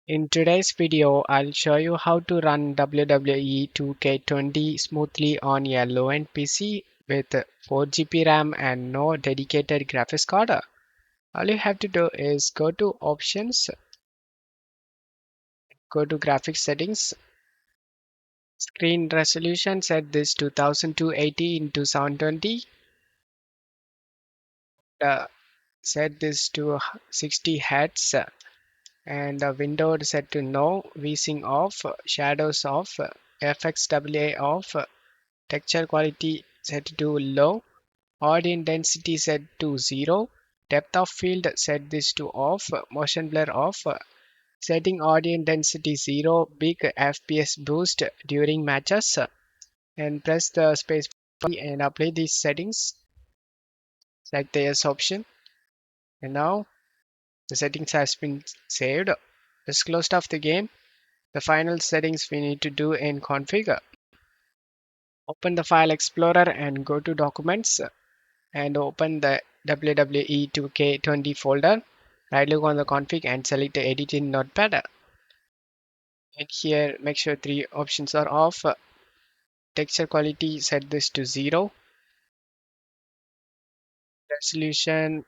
In today's video, I'll show you how to run WWE 2K20 smoothly on a low-end PC with 4 GB RAM and no dedicated graphics card. All you have to do is go to Options, go to Graphics Settings, Screen Resolution, set this to 1280 into 720, uh, set this to 60 Hz, and the window set to no, VSync off, shadows off, FXWA off, texture quality set to low, audio intensity set to 0, depth of field set this to off, motion blur off, setting audio intensity 0, big FPS boost during matches, and press the space key and apply these settings. Select the yes option, and now the settings has been saved. Just closed off the game. The final settings we need to do in config. Open the file explorer and go to documents and open the WWE 2K20 folder. Right click on the config and select the edit in notepad. And here make sure three options are off. Texture quality set this to 0. Resolution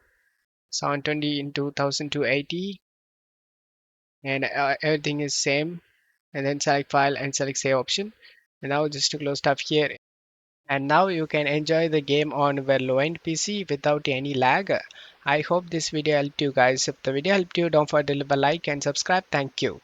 720 into 1280 and everything is same. And then select file and select save option. And now just to close stuff here. And now you can enjoy the game on your low-end PC without any lag. I hope this video helped you guys. If the video helped you, don't forget to leave a like and subscribe. Thank you.